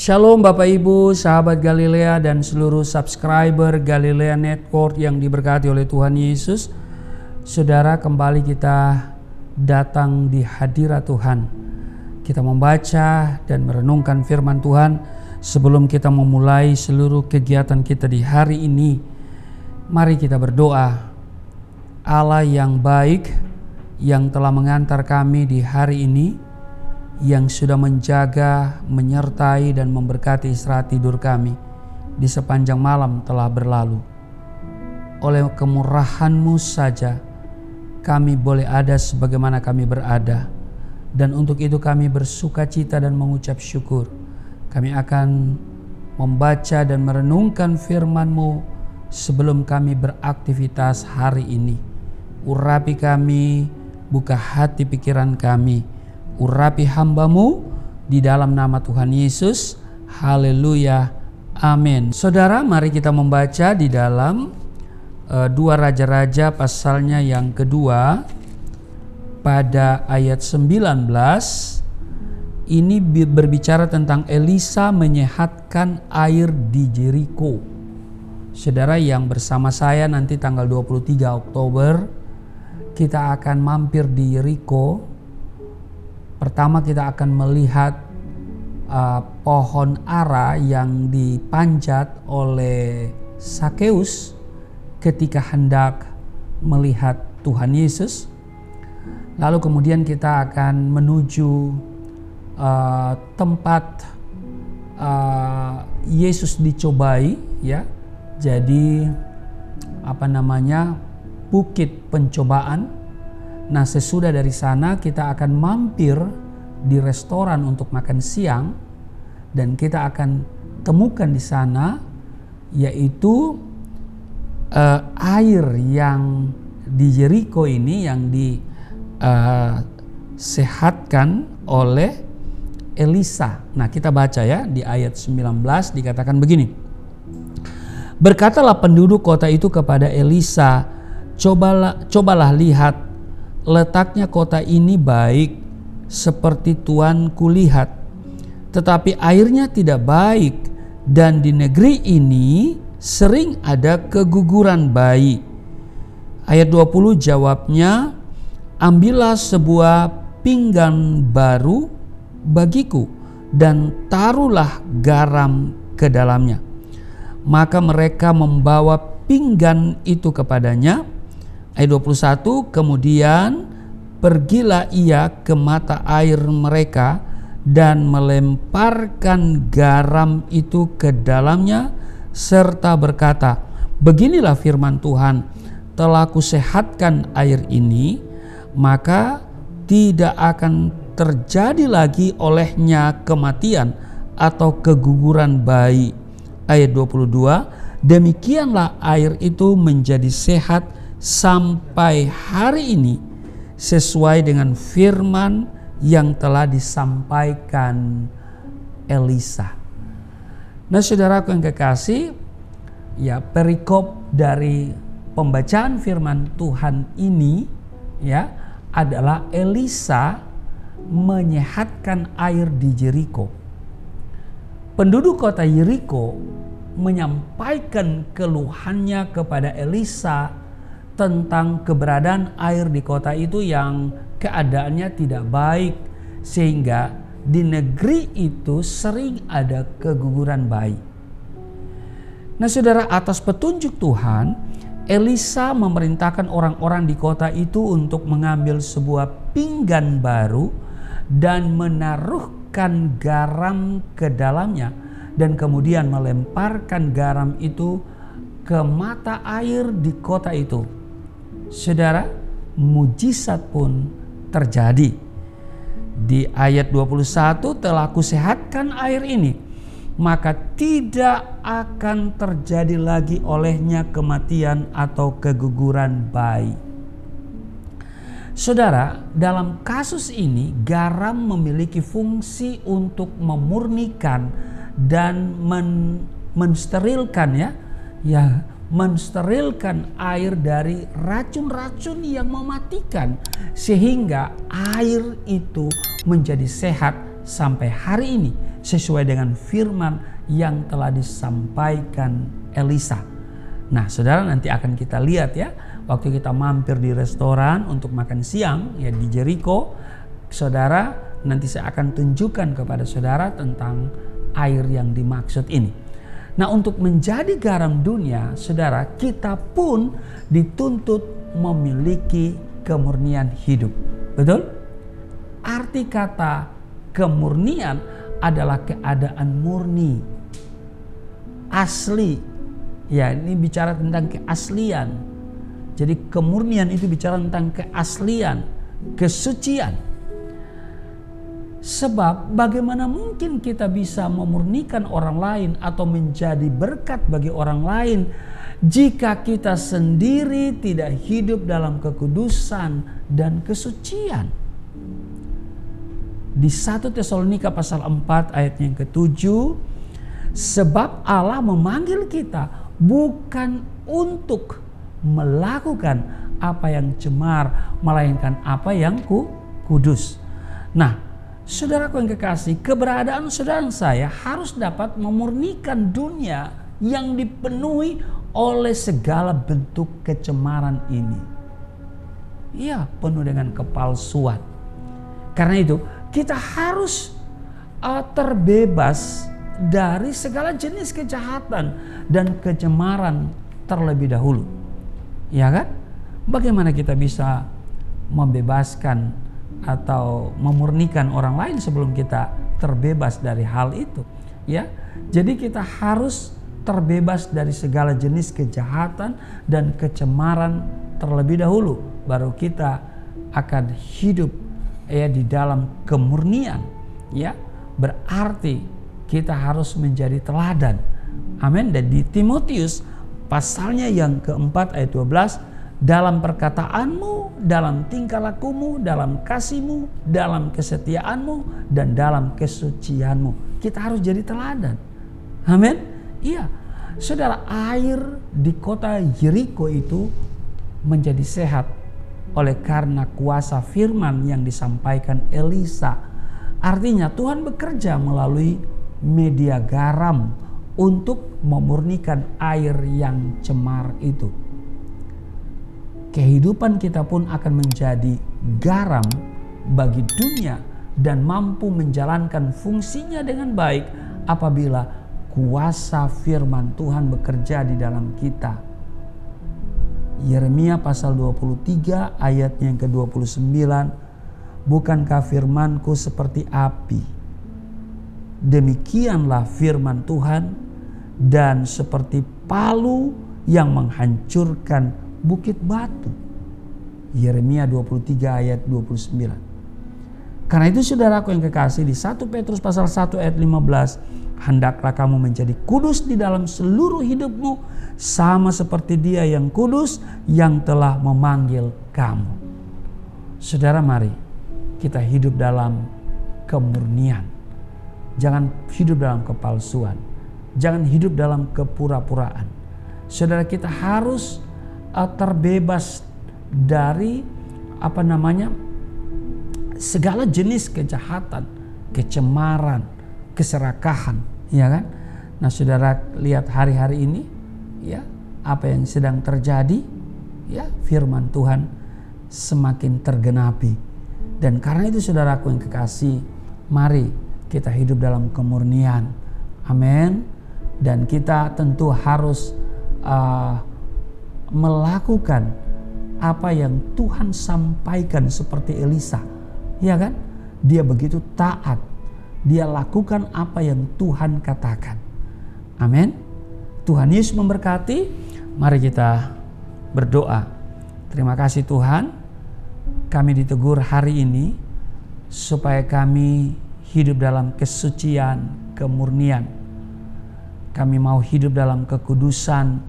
Shalom Bapak Ibu, sahabat Galilea dan seluruh subscriber Galilea Network yang diberkati oleh Tuhan Yesus. Saudara, kembali kita datang di hadirat Tuhan. Kita membaca dan merenungkan firman Tuhan sebelum kita memulai seluruh kegiatan kita di hari ini. Mari kita berdoa. Allah yang baik yang telah mengantar kami di hari ini, yang sudah menjaga, menyertai dan memberkati istirahat tidur kami di sepanjang malam telah berlalu. Oleh kemurahan-Mu saja kami boleh ada sebagaimana kami berada, dan untuk itu kami bersuka cita dan mengucap syukur. Kami akan membaca dan merenungkan firman-Mu sebelum kami beraktivitas hari ini. Urapi kami, buka hati pikiran kami, urapi hamba-Mu di dalam nama Tuhan Yesus. Haleluya. Amin. Saudara, mari kita membaca di dalam 2 Raja-Raja pasalnya yang kedua pada ayat 19. Ini berbicara tentang Elisa menyehatkan air di Jeriko. Saudara yang bersama saya nanti tanggal 23 Oktober kita akan mampir di Jeriko. Pertama kita akan melihat pohon ara yang dipanjat oleh Sakeus ketika hendak melihat Tuhan Yesus. Lalu kemudian kita akan menuju tempat Yesus dicobai, ya. Jadi bukit pencobaan. Nah, sesudah dari sana kita akan mampir di restoran untuk makan siang, dan kita akan temukan di sana yaitu air yang di Jeriko ini yang disehatkan oleh Elisa. Nah, kita baca ya di ayat 19 dikatakan begini. Berkatalah penduduk kota itu kepada Elisa, cobalah lihat, letaknya kota ini baik seperti tuanku lihat, tetapi airnya tidak baik, dan di negeri ini sering ada keguguran bayi. Ayat 20 jawabnya, ambillah sebuah pinggan baru bagiku dan taruhlah garam ke dalamnya. Maka mereka membawa pinggan itu kepadanya. Ayat 21, kemudian pergilah ia ke mata air mereka dan melemparkan garam itu ke dalamnya serta berkata, beginilah firman Tuhan, telah kusehatkan air ini, maka tidak akan terjadi lagi olehnya kematian atau keguguran bayi. Ayat 22, demikianlah air itu menjadi sehat sampai hari ini sesuai dengan firman yang telah disampaikan Elisa. Nah, saudaraku yang kekasih, ya, perikop dari pembacaan firman Tuhan ini ya adalah Elisa menyehatkan air di Jeriko. Penduduk kota Jeriko menyampaikan keluhannya kepada Elisa tentang keberadaan air di kota itu yang keadaannya tidak baik, sehingga di negeri itu sering ada keguguran bayi. Nah, saudara, atas petunjuk Tuhan, Elisa memerintahkan orang-orang di kota itu untuk mengambil sebuah pinggan baru dan menaruhkan garam ke dalamnya, dan kemudian melemparkan garam itu ke mata air di kota itu. Saudara, mujizat pun terjadi. Di ayat 21, telah kusehatkan air ini, maka tidak akan terjadi lagi olehnya kematian atau keguguran bayi. Saudara, dalam kasus ini garam memiliki fungsi untuk memurnikan dan mensterilkan mensterilkan air dari racun-racun yang mematikan, sehingga air itu menjadi sehat sampai hari ini sesuai dengan firman yang telah disampaikan Elisa. Nah, saudara, nanti akan kita lihat ya, waktu kita mampir di restoran untuk makan siang ya di Jericho, saudara, nanti saya akan tunjukkan kepada saudara tentang air yang dimaksud ini. Nah, untuk menjadi garam dunia, saudara, kita pun dituntut memiliki kemurnian hidup. Betul? Arti kata kemurnian adalah keadaan murni, asli. Ya, ini bicara tentang keaslian. Jadi kemurnian itu bicara tentang keaslian, kesucian. Sebab bagaimana mungkin kita bisa memurnikan orang lain atau menjadi berkat bagi orang lain jika kita sendiri tidak hidup dalam kekudusan dan kesucian. Di 1 Tesalonika pasal 4 ayat yang ke-7, sebab Allah memanggil kita bukan untuk melakukan apa yang cemar, melainkan apa yang kudus. Nah, saudaraku yang kekasih, keberadaan saudara saya harus dapat memurnikan dunia yang dipenuhi oleh segala bentuk kecemaran ini. Iya, penuh dengan kepalsuan. Karena itu, kita harus terbebas dari segala jenis kejahatan dan kecemaran terlebih dahulu. Ya kan? Bagaimana kita bisa membebaskan atau memurnikan orang lain sebelum kita terbebas dari hal itu? Ya. Jadi kita harus terbebas dari segala jenis kejahatan dan kecemaran terlebih dahulu, baru kita akan hidup ya di dalam kemurnian. Ya, berarti kita harus menjadi teladan. Amin. Dan di Timotius pasalnya yang keempat ayat 12, dalam perkataanmu, dalam tingkah lakumu, dalam kasihmu, dalam kesetiaanmu, dan dalam kesucianmu. Kita harus jadi teladan. Amin. Iya. Saudara, air di kota Jericho itu menjadi sehat oleh karena kuasa firman yang disampaikan Elisa. Artinya Tuhan bekerja melalui media garam untuk memurnikan air yang cemar itu. Kehidupan kita pun akan menjadi garam bagi dunia dan mampu menjalankan fungsinya dengan baik apabila kuasa firman Tuhan bekerja di dalam kita. Yeremia pasal 23 ayat yang ke-29, bukankah firmanku seperti api? Demikianlah firman Tuhan, dan seperti palu yang menghancurkan bukit batu. Yeremia 23 ayat 29. Karena itu saudaraku yang kekasih, di 1 Petrus pasal 1 ayat 15, hendaklah kamu menjadi kudus di dalam seluruh hidupmu, sama seperti Dia yang kudus yang telah memanggil kamu. Saudara, mari kita hidup dalam kemurnian. Jangan hidup dalam kepalsuan. Jangan hidup dalam kepura-puraan. Saudara, kita harus terbebas dari segala jenis kejahatan, kecemaran, keserakahan, ya kan? Nah, saudara lihat hari-hari ini, ya, apa yang sedang terjadi, ya, firman Tuhan semakin tergenapi. Dan karena itu saudaraku yang kekasih, mari kita hidup dalam kemurnian. Amin. Dan kita tentu harus melakukan apa yang Tuhan sampaikan seperti Elisa, ya kan? Dia begitu taat. Dia lakukan apa yang Tuhan katakan. Amin. Tuhan Yesus memberkati. Mari kita berdoa. Terima kasih Tuhan, kami ditegur hari ini supaya kami hidup dalam kesucian, kemurnian. Kami mau hidup dalam kekudusan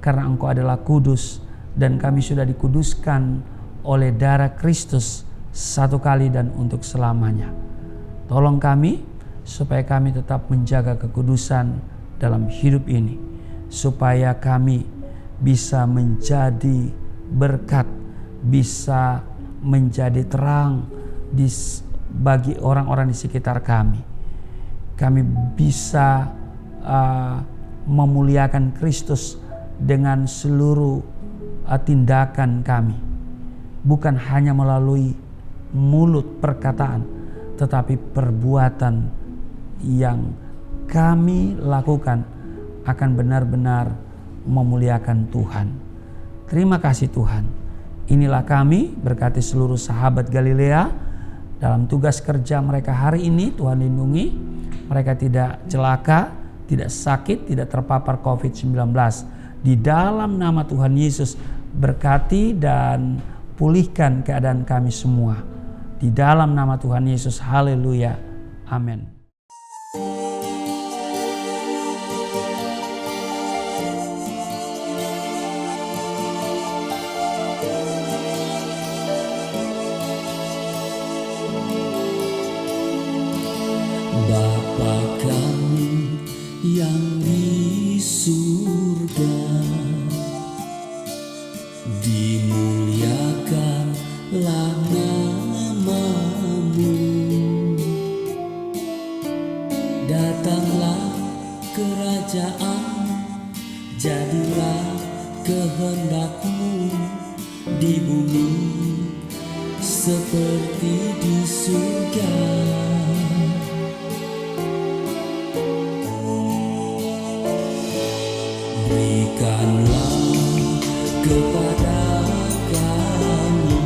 karena Engkau adalah kudus, dan kami sudah dikuduskan oleh darah Kristus satu kali dan untuk selamanya. Tolong kami supaya kami tetap menjaga kekudusan dalam hidup ini, supaya kami bisa menjadi berkat, bisa menjadi terang bagi orang-orang di sekitar kami. kami bisa memuliakan Kristus dengan seluruh tindakan kami. Bukan hanya melalui mulut perkataan, tetapi perbuatan yang kami lakukan akan benar-benar memuliakan Tuhan. Terima kasih Tuhan. Inilah kami, berkati seluruh sahabat Galilea dalam tugas kerja mereka hari ini. Tuhan lindungi mereka, tidak celaka, tidak sakit, tidak terpapar COVID-19. Di dalam nama Tuhan Yesus, berkati dan pulihkan keadaan kami semua. Di dalam nama Tuhan Yesus, haleluya, amin. Bapa kami yang di surga, dimuliakanlah nama-Mu. Datanglah kerajaan, jadilah kehendak-Mu di bumi seperti di surga. Berikanlah kepada kami